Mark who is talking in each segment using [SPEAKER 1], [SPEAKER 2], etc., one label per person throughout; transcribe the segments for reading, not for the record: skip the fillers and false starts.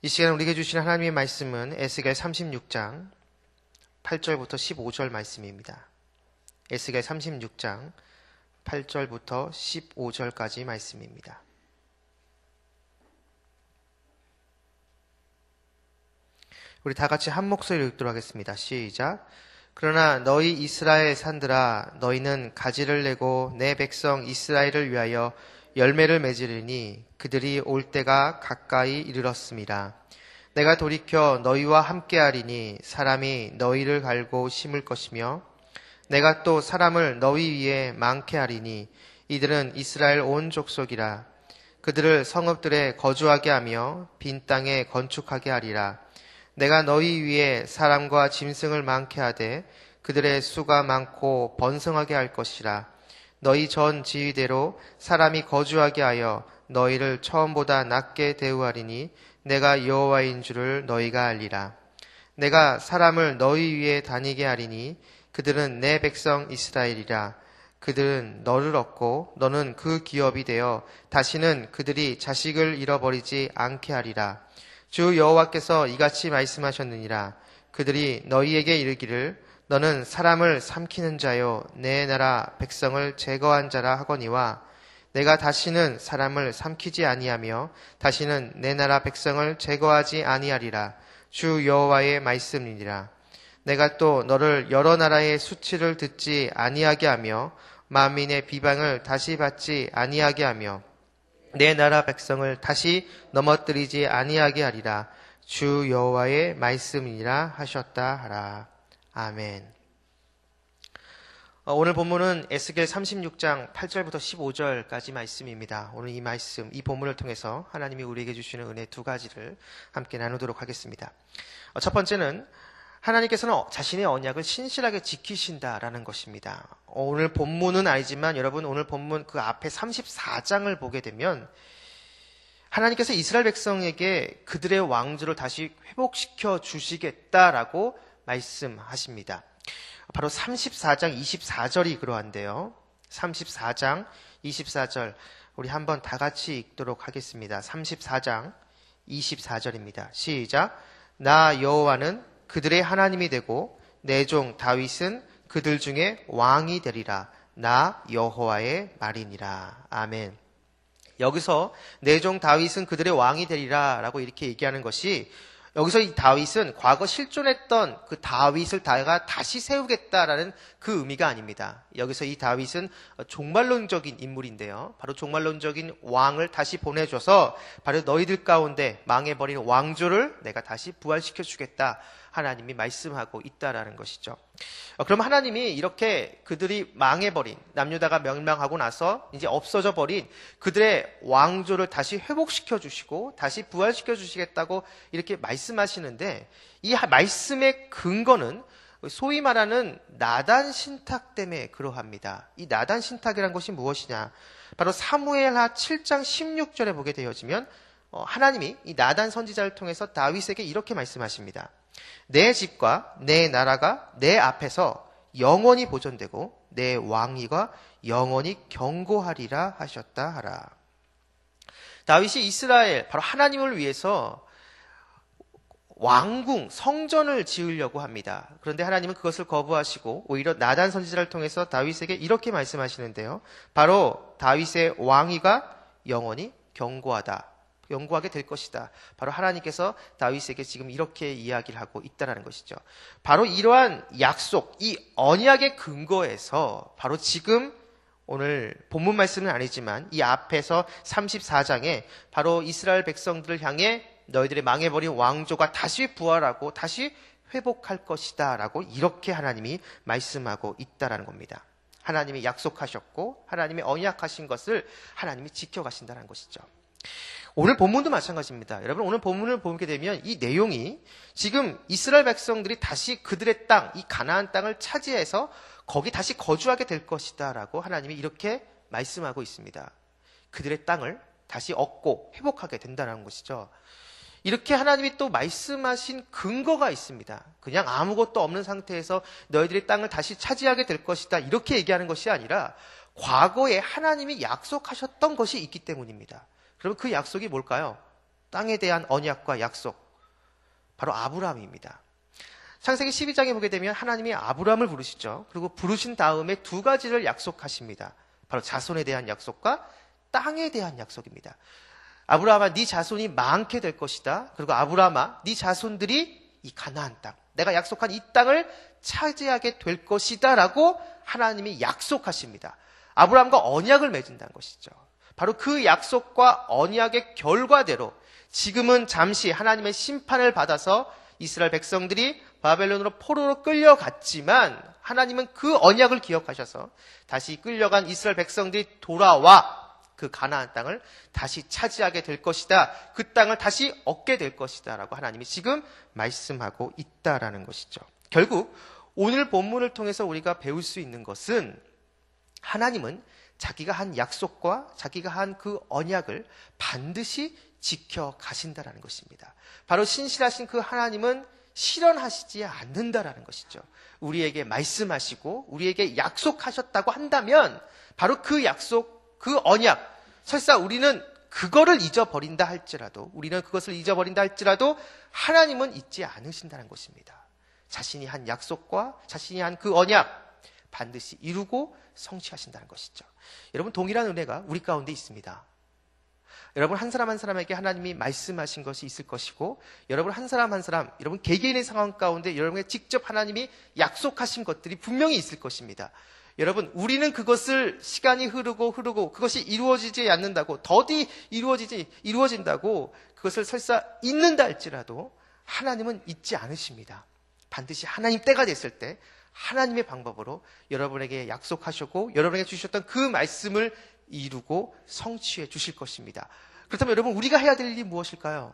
[SPEAKER 1] 이 시간 우리에게 주신 하나님의 말씀은 에스겔 36장 8절부터 15절 말씀입니다. 에스겔 36장 8절부터 15절까지 말씀입니다. 우리 다 같이 한 목소리로 읽도록 하겠습니다. 시작. 그러나 너희 이스라엘 산들아, 너희는 가지를 내고 내 백성 이스라엘을 위하여 열매를 맺으리니 그들이 올 때가 가까이 이르렀음이라. 내가 돌이켜 너희와 함께하리니 사람이 너희를 갈고 심을 것이며 내가 또 사람을 너희 위에 많게 하리니 이들은 이스라엘 온 족속이라. 그들을 성읍들에 거주하게 하며 빈 땅에 건축하게 하리라. 내가 너희 위에 사람과 짐승을 많게 하되 그들의 수가 많고 번성하게 할 것이라. 너희 전 지위대로 사람이 거주하게 하여 너희를 처음보다 낮게 대우하리니 내가 여호와인 줄을 너희가 알리라. 내가 사람을 너희 위에 다니게 하리니 그들은 내 백성 이스라엘이라. 그들은 너를 얻고 너는 그 기업이 되어 다시는 그들이 자식을 잃어버리지 않게 하리라. 주 여호와께서 이같이 말씀하셨느니라. 그들이 너희에게 이르기를 너는 사람을 삼키는 자요 내 나라 백성을 제거한 자라 하거니와 내가 다시는 사람을 삼키지 아니하며 다시는 내 나라 백성을 제거하지 아니하리라. 주 여호와의 말씀이니라. 내가 또 너를 여러 나라의 수치를 듣지 아니하게 하며 만민의 비방을 다시 받지 아니하게 하며 내 나라 백성을 다시 넘어뜨리지 아니하게 하리라. 주 여호와의 말씀이니라 하셨다 하라. 아멘. 오늘 본문은 에스겔 36장 8절부터 15절까지 말씀입니다. 오늘 이 말씀, 이 본문을 통해서 하나님이 우리에게 주시는 은혜 두 가지를 함께 나누도록 하겠습니다. 첫 번째는 하나님께서는 자신의 언약을 신실하게 지키신다라는 것입니다. 오늘 본문은 아니지만 여러분 오늘 본문 그 앞에 34장을 보게 되면 하나님께서 이스라엘 백성에게 그들의 왕조를 다시 회복시켜 주시겠다라고 말씀하십니다. 바로 34장 24절이 그러한데요. 34장 24절 우리 한번 다 같이 읽도록 하겠습니다. 34장 24절입니다. 시작. 나 여호와는 그들의 하나님이 되고 내 종 다윗은 그들 중에 왕이 되리라. 나 여호와의 말이니라. 아멘. 여기서 내 종 다윗은 그들의 왕이 되리라 라고 이렇게 얘기하는 것이 여기서 이 다윗은 과거 실존했던 그 다윗을 다시 세우겠다라는 그 의미가 아닙니다. 여기서 이 다윗은 종말론적인 인물인데요. 바로 종말론적인 왕을 다시 보내줘서 바로 너희들 가운데 망해버린 왕조를 내가 다시 부활시켜 주겠다. 하나님이 말씀하고 있다라는 것이죠. 그럼 하나님이 이렇게 그들이 망해버린 남유다가 멸망하고 나서 이제 없어져 버린 그들의 왕조를 다시 회복시켜 주시고 다시 부활시켜 주시겠다고 이렇게 말씀하시는데 이 말씀의 근거는 소위 말하는 나단 신탁 때문에 그러합니다. 이 나단 신탁이란 것이 무엇이냐? 바로 사무엘하 7장 16절에 보게 되어지면 하나님이 이 나단 선지자를 통해서 다윗에게 이렇게 말씀하십니다. 내 집과 내 나라가 내 앞에서 영원히 보존되고 내 왕위가 영원히 경고하리라 하셨다 하라. 다윗이 이스라엘 바로 하나님을 위해서 왕궁 성전을 지으려고 합니다. 그런데 하나님은 그것을 거부하시고 오히려 나단 선지자를 통해서 다윗에게 이렇게 말씀하시는데요. 바로 다윗의 왕위가 영원히 경고하게 될 것이다. 바로 하나님께서 다윗에게 지금 이렇게 이야기를 하고 있다는 것이죠. 바로 이러한 약속, 이 언약의 근거에서 바로 지금 오늘 본문 말씀은 아니지만 이 앞에서 34장에 바로 이스라엘 백성들을 향해 너희들의 망해버린 왕조가 다시 부활하고 다시 회복할 것이다 라고 이렇게 하나님이 말씀하고 있다는 겁니다. 하나님이 약속하셨고 하나님이 언약하신 것을 하나님이 지켜가신다는 것이죠. 오늘 본문도 마찬가지입니다. 여러분 오늘 본문을 보게 되면 이 내용이 지금 이스라엘 백성들이 다시 그들의 땅, 이 가나안 땅을 차지해서 거기 다시 거주하게 될 것이다 라고 하나님이 이렇게 말씀하고 있습니다. 그들의 땅을 다시 얻고 회복하게 된다는 것이죠. 이렇게 하나님이 또 말씀하신 근거가 있습니다. 그냥 아무것도 없는 상태에서 너희들의 땅을 다시 차지하게 될 것이다 이렇게 얘기하는 것이 아니라 과거에 하나님이 약속하셨던 것이 있기 때문입니다. 그럼 그 약속이 뭘까요? 땅에 대한 언약과 약속, 바로 아브라함입니다. 창세기 12장에 보게 되면 하나님이 아브라함을 부르시죠. 그리고 부르신 다음에 두 가지를 약속하십니다. 바로 자손에 대한 약속과 땅에 대한 약속입니다. 아브라함아, 네 자손이 많게 될 것이다. 그리고 아브라함아, 네 자손들이 이 가나안 땅, 내가 약속한 이 땅을 차지하게 될 것이다 라고 하나님이 약속하십니다. 아브라함과 언약을 맺은다는 것이죠. 바로 그 약속과 언약의 결과대로 지금은 잠시 하나님의 심판을 받아서 이스라엘 백성들이 바벨론으로 포로로 끌려갔지만 하나님은 그 언약을 기억하셔서 다시 끌려간 이스라엘 백성들이 돌아와 그 가나안 땅을 다시 차지하게 될 것이다. 그 땅을 다시 얻게 될 것이다 라고 하나님이 지금 말씀하고 있다라는 것이죠. 결국 오늘 본문을 통해서 우리가 배울 수 있는 것은 하나님은 자기가 한 약속과 자기가 한 그 언약을 반드시 지켜가신다라는 것입니다. 바로 신실하신 그 하나님은 실현하시지 않는다라는 것이죠. 우리에게 말씀하시고 우리에게 약속하셨다고 한다면 바로 그 약속, 그 언약, 설사 우리는 그거를 잊어버린다 할지라도, 우리는 그것을 잊어버린다 할지라도 하나님은 잊지 않으신다는 것입니다. 자신이 한 약속과 자신이 한 그 언약 반드시 이루고 성취하신다는 것이죠. 여러분, 동일한 은혜가 우리 가운데 있습니다. 여러분 한 사람 한 사람에게 하나님이 말씀하신 것이 있을 것이고, 여러분 한 사람 한 사람, 여러분 개개인의 상황 가운데 여러분에게 직접 하나님이 약속하신 것들이 분명히 있을 것입니다. 여러분, 우리는 그것을 시간이 흐르고 그것이 이루어지지 않는다고, 더디 이루어진다고 그것을 설사 잊는다 할지라도 하나님은 잊지 않으십니다. 반드시 하나님 때가 됐을 때 하나님의 방법으로 여러분에게 약속하셨고 여러분에게 주셨던 그 말씀을 이루고 성취해 주실 것입니다. 그렇다면 여러분, 우리가 해야 될 일이 무엇일까요?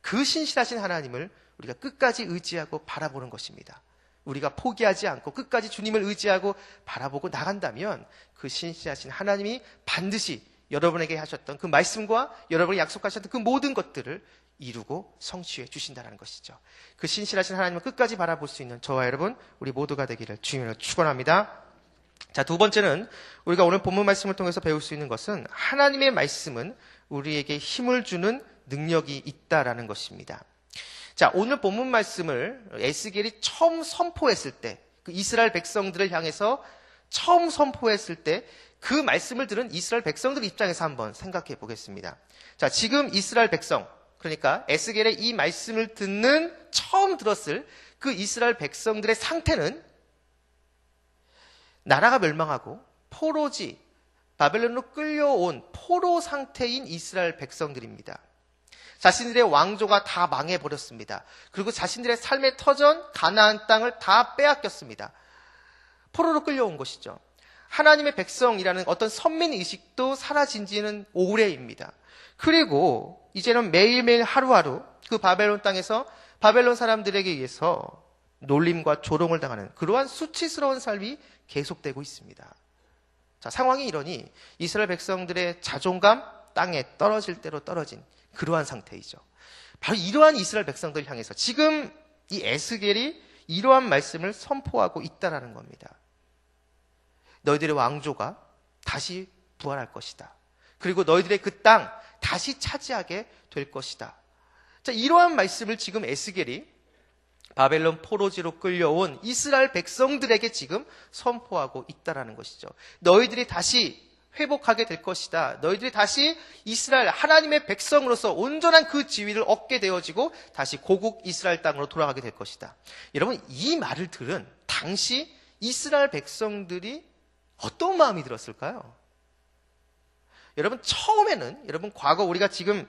[SPEAKER 1] 그 신실하신 하나님을 우리가 끝까지 의지하고 바라보는 것입니다. 우리가 포기하지 않고 끝까지 주님을 의지하고 바라보고 나간다면 그 신실하신 하나님이 반드시 여러분에게 하셨던 그 말씀과 여러분에게 약속하셨던 그 모든 것들을 이루고 성취해 주신다는 것이죠. 그 신실하신 하나님을 끝까지 바라볼 수 있는 저와 여러분, 우리 모두가 되기를 주님으로 축원합니다. 자, 두 번째는 우리가 오늘 본문 말씀을 통해서 배울 수 있는 것은 하나님의 말씀은 우리에게 힘을 주는 능력이 있다라는 것입니다. 자, 오늘 본문 말씀을 에스겔이 처음 선포했을 때, 그 이스라엘 백성들을 향해서 처음 선포했을 때 그 말씀을 들은 이스라엘 백성들 입장에서 한번 생각해 보겠습니다. 자, 지금 이스라엘 백성, 그러니까 에스겔의 이 말씀을 듣는 처음 들었을 그 이스라엘 백성들의 상태는 나라가 멸망하고 포로지, 바벨론으로 끌려온 포로 상태인 이스라엘 백성들입니다. 자신들의 왕조가 다 망해버렸습니다. 그리고 자신들의 삶의 터전 가나안 땅을 다 빼앗겼습니다. 포로로 끌려온 것이죠. 하나님의 백성이라는 어떤 선민의식도 사라진 지는 오래입니다. 그리고 이제는 매일매일 하루하루 그 바벨론 땅에서 바벨론 사람들에게 의해서 놀림과 조롱을 당하는 그러한 수치스러운 삶이 계속되고 있습니다. 자, 상황이 이러니 이스라엘 백성들의 자존감 땅에 떨어질 대로 떨어진 그러한 상태이죠. 바로 이러한 이스라엘 백성들을 향해서 지금 이 에스겔이 이러한 말씀을 선포하고 있다라는 겁니다. 너희들의 왕조가 다시 부활할 것이다. 그리고 너희들의 그 땅 다시 차지하게 될 것이다. 자, 이러한 말씀을 지금 에스겔이 바벨론 포로지로 끌려온 이스라엘 백성들에게 지금 선포하고 있다라는 것이죠. 너희들이 다시 회복하게 될 것이다. 너희들이 다시 이스라엘 하나님의 백성으로서 온전한 그 지위를 얻게 되어지고 다시 고국 이스라엘 땅으로 돌아가게 될 것이다. 여러분, 이 말을 들은 당시 이스라엘 백성들이 어떤 마음이 들었을까요? 여러분, 처음에는 여러분 과거 우리가 지금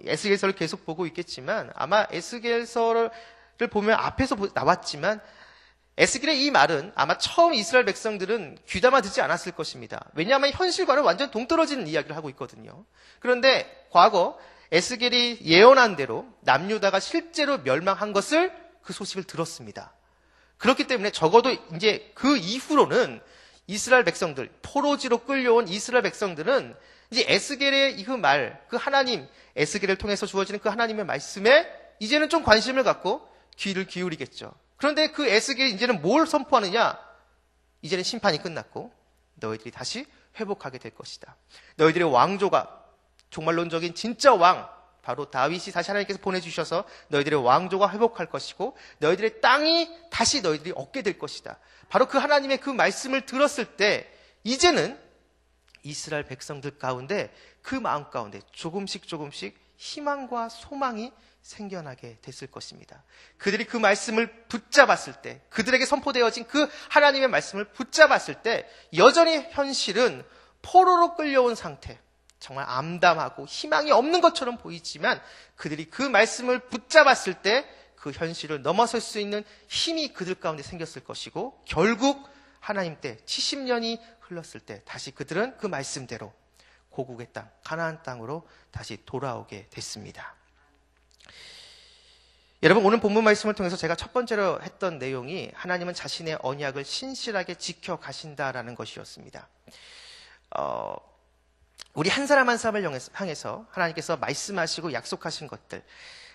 [SPEAKER 1] 에스겔서를 계속 보고 있겠지만 아마 에스겔서를 보면 앞에서 나왔지만 에스겔의 이 말은 아마 처음 이스라엘 백성들은 귀담아 듣지 않았을 것입니다. 왜냐하면 현실과는 완전 동떨어지는 이야기를 하고 있거든요. 그런데 과거 에스겔이 예언한 대로 남유다가 실제로 멸망한 것을 그 소식을 들었습니다. 그렇기 때문에 적어도 이제 그 이후로는 이스라엘 백성들, 포로지로 끌려온 이스라엘 백성들은 이제 에스겔의 그 말, 그 하나님, 에스겔을 통해서 주어지는 그 하나님의 말씀에 이제는 좀 관심을 갖고 귀를 기울이겠죠. 그런데 그 에스겔이 이제는 뭘 선포하느냐? 이제는 심판이 끝났고 너희들이 다시 회복하게 될 것이다. 너희들의 왕조가 종말론적인 진짜 왕, 바로 다윗이 다시 하나님께서 보내주셔서 너희들의 왕조가 회복할 것이고 너희들의 땅이 다시 너희들이 얻게 될 것이다. 바로 그 하나님의 그 말씀을 들었을 때 이제는 이스라엘 백성들 가운데 그 마음 가운데 조금씩 희망과 소망이 생겨나게 됐을 것입니다. 그들이 그 말씀을 붙잡았을 때, 그들에게 선포되어진 그 하나님의 말씀을 붙잡았을 때 여전히 현실은 포로로 끌려온 상태, 정말 암담하고 희망이 없는 것처럼 보이지만 그들이 그 말씀을 붙잡았을 때 그 현실을 넘어설 수 있는 힘이 그들 가운데 생겼을 것이고 결국 하나님 때 70년이 흘렀을 때 다시 그들은 그 말씀대로 고국의 땅, 가나안 땅으로 다시 돌아오게 됐습니다. 여러분, 오늘 본문 말씀을 통해서 제가 첫 번째로 했던 내용이 하나님은 자신의 언약을 신실하게 지켜가신다라는 것이었습니다. 우리 한 사람 한 사람을 향해서 하나님께서 말씀하시고 약속하신 것들,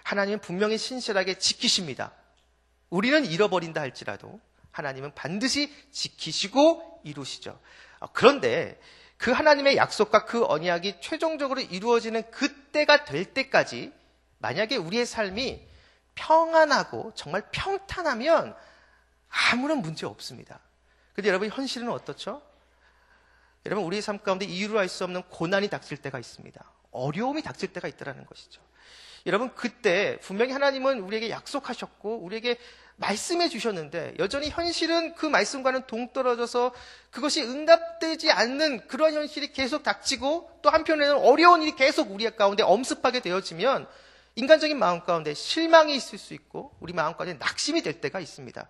[SPEAKER 1] 하나님은 분명히 신실하게 지키십니다. 우리는 잃어버린다 할지라도 하나님은 반드시 지키시고 이루시죠. 그런데 그 하나님의 약속과 그 언약이 최종적으로 이루어지는 그때가 될 때까지 만약에 우리의 삶이 평안하고 정말 평탄하면 아무런 문제 없습니다. 그런데 여러분, 현실은 어떻죠? 여러분, 우리의 삶 가운데 이유로 알 수 없는 고난이 닥칠 때가 있습니다. 어려움이 닥칠 때가 있다는 것이죠. 여러분, 그때 분명히 하나님은 우리에게 약속하셨고 우리에게 말씀해 주셨는데 여전히 현실은 그 말씀과는 동떨어져서 그것이 응답되지 않는 그런 현실이 계속 닥치고 또 한편에는 어려운 일이 계속 우리 가운데 엄습하게 되어지면 인간적인 마음 가운데 실망이 있을 수 있고 우리 마음 가운데 낙심이 될 때가 있습니다.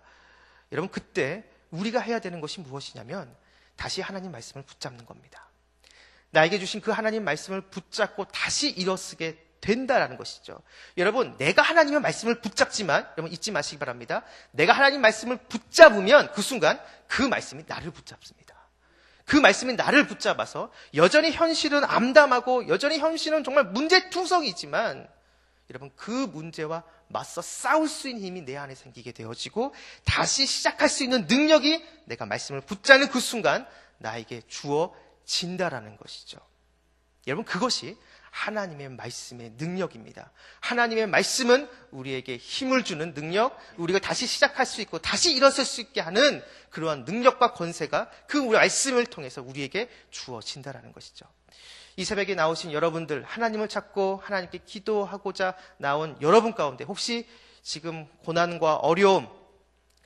[SPEAKER 1] 여러분, 그때 우리가 해야 되는 것이 무엇이냐면 다시 하나님 말씀을 붙잡는 겁니다. 나에게 주신 그 하나님 말씀을 붙잡고 다시 일어서게 된다라는 것이죠. 여러분, 내가 하나님의 말씀을 붙잡지만 여러분 잊지 마시기 바랍니다. 내가 하나님 말씀을 붙잡으면 그 순간 그 말씀이 나를 붙잡습니다. 그 말씀이 나를 붙잡아서 여전히 현실은 암담하고 여전히 현실은 정말 문제투성이지만 여러분, 그 문제와 맞서 싸울 수 있는 힘이 내 안에 생기게 되어지고 다시 시작할 수 있는 능력이 내가 말씀을 붙잡는 그 순간 나에게 주어진다라는 것이죠. 여러분, 그것이 하나님의 말씀의 능력입니다. 하나님의 말씀은 우리에게 힘을 주는 능력, 우리가 다시 시작할 수 있고 다시 일어설 수 있게 하는 그러한 능력과 권세가 그 말씀을 통해서 우리에게 주어진다라는 것이죠. 이 새벽에 나오신 여러분들, 하나님을 찾고 하나님께 기도하고자 나온 여러분 가운데 혹시 지금 고난과 어려움,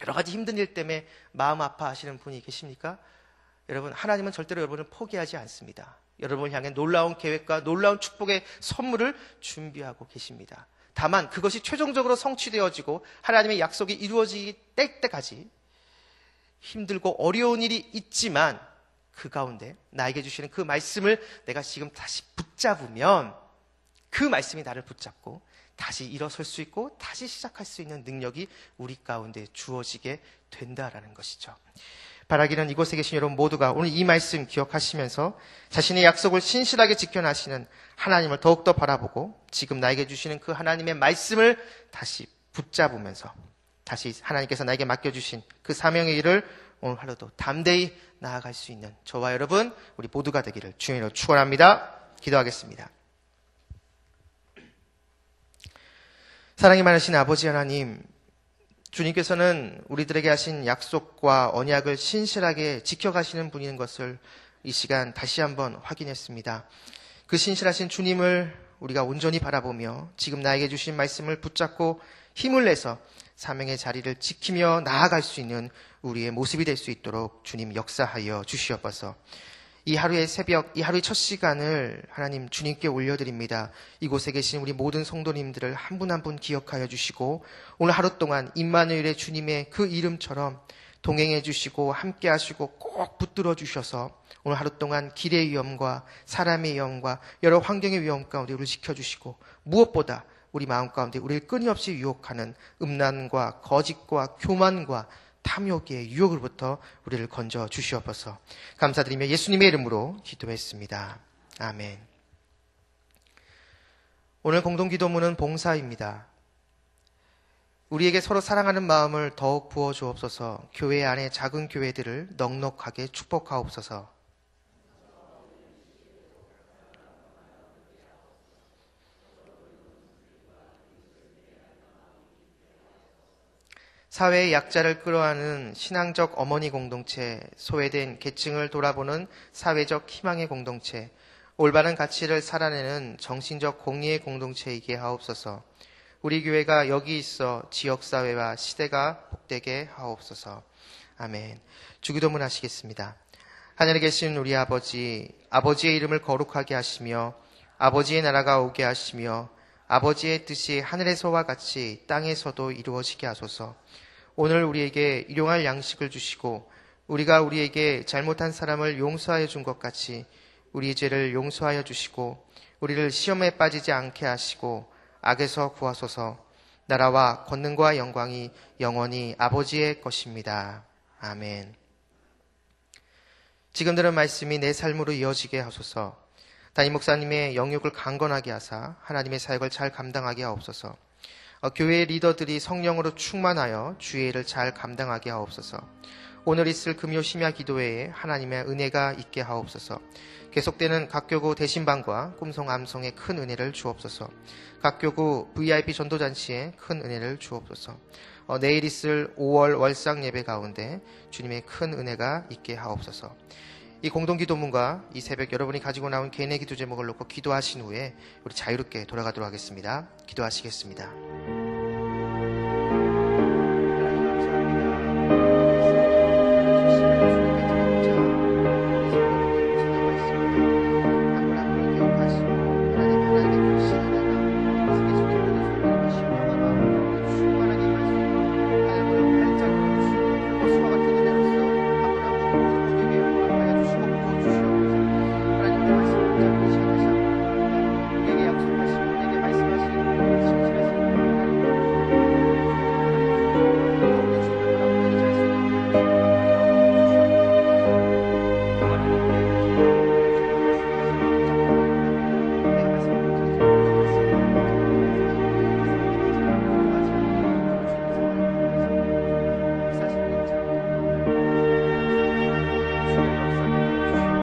[SPEAKER 1] 여러 가지 힘든 일 때문에 마음 아파하시는 분이 계십니까? 여러분, 하나님은 절대로 여러분을 포기하지 않습니다. 여러분을 향해 놀라운 계획과 놀라운 축복의 선물을 준비하고 계십니다. 다만 그것이 최종적으로 성취되어지고 하나님의 약속이 이루어지기 때까지 힘들고 어려운 일이 있지만 그 가운데 나에게 주시는 그 말씀을 내가 지금 다시 붙잡으면 그 말씀이 나를 붙잡고 다시 일어설 수 있고 다시 시작할 수 있는 능력이 우리 가운데 주어지게 된다라는 것이죠. 바라기는 이곳에 계신 여러분 모두가 오늘 이 말씀 기억하시면서 자신의 약속을 신실하게 지켜나시는 하나님을 더욱더 바라보고 지금 나에게 주시는 그 하나님의 말씀을 다시 붙잡으면서 다시 하나님께서 나에게 맡겨주신 그 사명의 일을 오늘 하루도 담대히 나아갈 수 있는 저와 여러분 우리 모두가 되기를 주님으로 축원합니다. 기도하겠습니다. 사랑이 많으신 아버지 하나님, 주님께서는 우리들에게 하신 약속과 언약을 신실하게 지켜가시는 분인 것을 이 시간 다시 한번 확인했습니다. 그 신실하신 주님을 우리가 온전히 바라보며 지금 나에게 주신 말씀을 붙잡고 힘을 내서 사명의 자리를 지키며 나아갈 수 있는 우리의 모습이 될 수 있도록 주님 역사하여 주시옵소서. 이 하루의 새벽, 이 하루의 첫 시간을 하나님 주님께 올려드립니다. 이곳에 계신 우리 모든 성도님들을 한 분 한 분 기억하여 주시고 오늘 하루 동안 임마누엘의 주님의 그 이름처럼 동행해 주시고 함께 하시고 꼭 붙들어 주셔서 오늘 하루 동안 길의 위험과 사람의 위험과 여러 환경의 위험 가운데 우리를 지켜주시고 무엇보다 우리 마음 가운데 우리를 끊임없이 유혹하는 음란과 거짓과 교만과 탐욕의 유혹으로부터 우리를 건져 주시옵소서. 감사드리며 예수님의 이름으로 기도했습니다. 아멘. 오늘 공동기도문은 봉사입니다. 우리에게 서로 사랑하는 마음을 더욱 부어주옵소서. 교회 안에 작은 교회들을 넉넉하게 축복하옵소서. 사회의 약자를 끌어안는 신앙적 어머니 공동체, 소외된 계층을 돌아보는 사회적 희망의 공동체, 올바른 가치를 살아내는 정신적 공의의 공동체이게 하옵소서. 우리 교회가 여기 있어 지역사회와 시대가 복되게 하옵소서. 아멘. 주기도문 하시겠습니다. 하늘에 계신 우리 아버지, 아버지의 이름을 거룩하게 하시며 아버지의 나라가 오게 하시며 아버지의 뜻이 하늘에서와 같이 땅에서도 이루어지게 하소서. 오늘 우리에게 일용할 양식을 주시고 우리가 우리에게 잘못한 사람을 용서하여 준 것 같이 우리의 죄를 용서하여 주시고 우리를 시험에 빠지지 않게 하시고 악에서 구하소서. 나라와 권능과 영광이 영원히 아버지의 것입니다. 아멘. 지금 들은 말씀이 내 삶으로 이어지게 하소서. 담임 목사님의 영육을 강건하게 하사 하나님의 사역을 잘 감당하게 하옵소서. 교회의 리더들이 성령으로 충만하여 주의 일을 잘 감당하게 하옵소서. 오늘 있을 금요 심야 기도회에 하나님의 은혜가 있게 하옵소서. 계속되는 각교구 대신방과 꿈송 암송에 큰 은혜를 주옵소서. 각교구 VIP 전도잔치에 큰 은혜를 주옵소서. 내일 있을 5월 월상 예배 가운데 주님의 큰 은혜가 있게 하옵소서. 이 공동기도문과 이 새벽 여러분이 가지고 나온 개인의 기도 제목을 놓고 기도하신 후에 우리 자유롭게 돌아가도록 하겠습니다. 기도하시겠습니다.